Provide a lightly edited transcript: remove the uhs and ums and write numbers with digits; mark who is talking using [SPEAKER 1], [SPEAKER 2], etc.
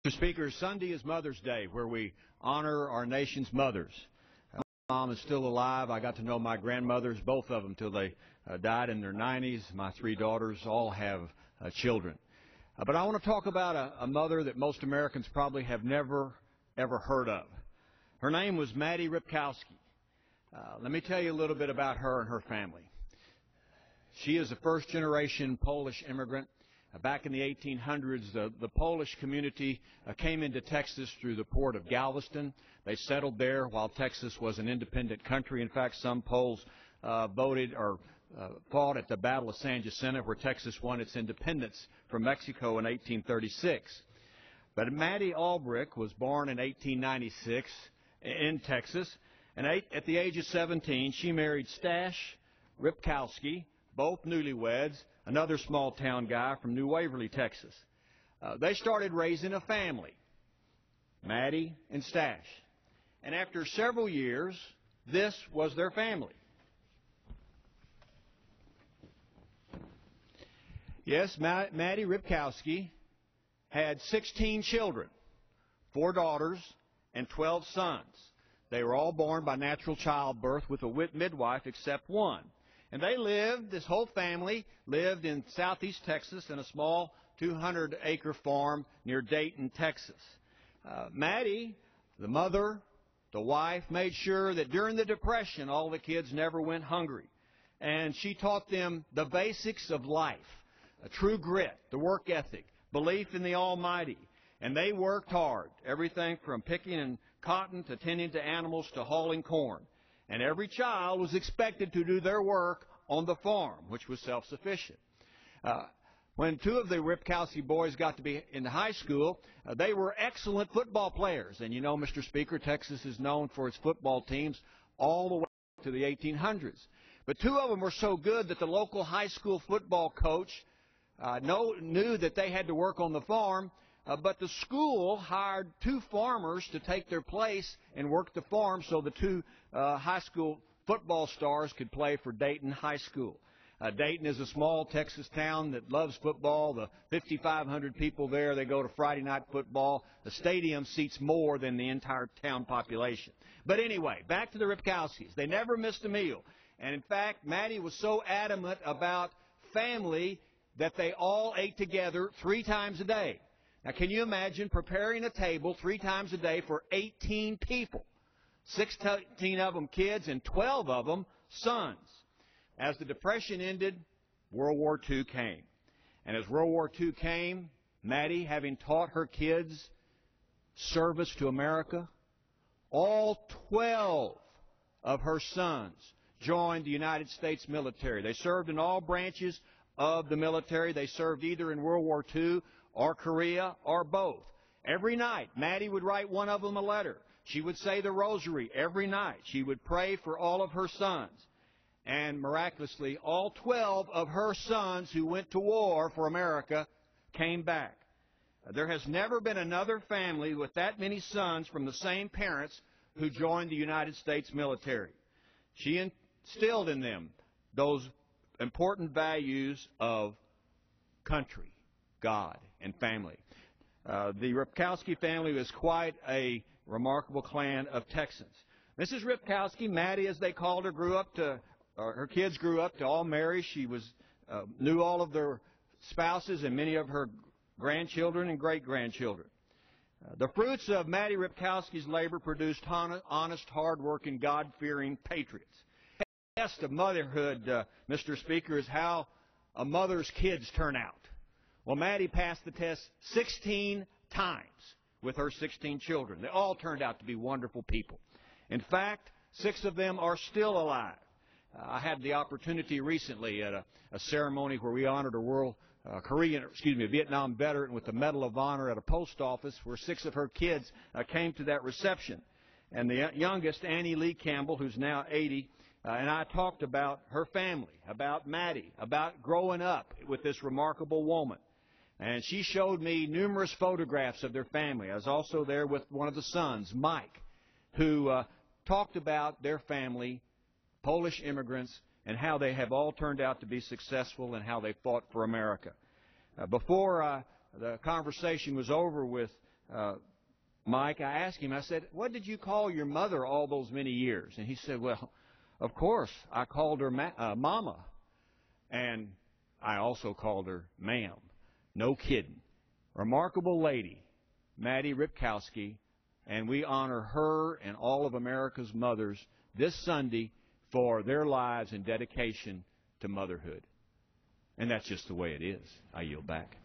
[SPEAKER 1] Mr. Speaker, Sunday is Mother's Day, where we honor our nation's mothers. My mom is still alive. I got to know my grandmothers, both of them, till they died in their 90s. My three daughters all have children. But I want to talk about a mother that most Americans probably have never, ever heard of. Her name was Mattie Ripkowski. Let me tell you a little bit about her and her family. She is a first-generation Polish immigrant. Back in the 1800s, the Polish community came into Texas through the port of Galveston. They settled there while Texas was an independent country. In fact, some Poles voted or fought at the Battle of San Jacinto, where Texas won its independence from Mexico in 1836. But Mattie Albrecht was born in 1896 in Texas, and at the age of 17, she married Stash Ripkowski, both newlyweds, another small-town guy from New Waverly, Texas. They started raising a family, Mattie and Stash. And after several years, this was their family. Yes, Mattie Ripkowski had 16 children, 4 daughters and 12 sons. They were all born by natural childbirth with a midwife except one. And they lived, this whole family lived in southeast Texas in a small 200-acre farm near Dayton, Texas. Mattie, the mother, the wife, made sure that during the Depression all the kids never went hungry. And she taught them the basics of life, a true grit, the work ethic, belief in the Almighty. And they worked hard, everything from picking cotton to tending to animals to hauling corn. And every child was expected to do their work on the farm, which was self-sufficient. When 2 of the Ripkowski boys got to be in high school, they were excellent football players. And you know, Mr. Speaker, Texas is known for its football teams all the way to the 1800s. But 2 of them were so good that the local high school football coach knew that they had to work on the farm, but the school hired 2 farmers to take their place and work the farm so the 2 high school football stars could play for Dayton High School. Dayton is a small Texas town that loves football. The 5,500 people there, they go to Friday night football. The stadium seats more than the entire town population. But anyway, back to the Ripkowskis. They never missed a meal. And in fact, Mattie was so adamant about family that they all ate together 3 times a day. Now, can you imagine preparing a table 3 times a day for 18 people? 16 of them kids and 12 of them sons. As the Depression ended, World War II came. And as World War II came, Mattie, having taught her kids service to America, all 12 of her sons joined the United States military. They served in all branches of the military. They served either in World War II or Korea or both. Every night, Mattie would write one of them a letter. She would say the rosary every night. She would pray for all of her sons. And miraculously, all 12 of her sons who went to war for America came back. There has never been another family with that many sons from the same parents who joined the United States military. She instilled in them those important values of country, God, and family. The Ripkowski family was quite a remarkable clan of Texans. Mrs. Ripkowski, Mattie as they called her, her kids grew up to all marry. She knew all of their spouses and many of her grandchildren and great-grandchildren. The fruits of Mattie Ripkowski's labor produced honest, hard-working, God-fearing patriots. The test of motherhood, Mr. Speaker, is how a mother's kids turn out. Well, Mattie passed the test 16 times with her 16 children. They all turned out to be wonderful people. In fact, 6 of them are still alive. I had the opportunity recently at a ceremony where we honored a Vietnam veteran with the Medal of Honor at a post office where 6 of her kids came to that reception. And the youngest, Annie Lee Campbell, who's now 80, and I talked about her family, about Mattie, about growing up with this remarkable woman. And she showed me numerous photographs of their family. I was also there with one of the sons, Mike, who talked about their family, Polish immigrants, and how they have all turned out to be successful and how they fought for America. Before the conversation was over with Mike, I asked him, I said, what did you call your mother all those many years? And he said, well, of course, I called her Mama. And I also called her Ma'am. No kidding. Remarkable lady, Mattie Ripkowski, and we honor her and all of America's mothers this Sunday for their lives and dedication to motherhood. And that's just the way it is. I yield back.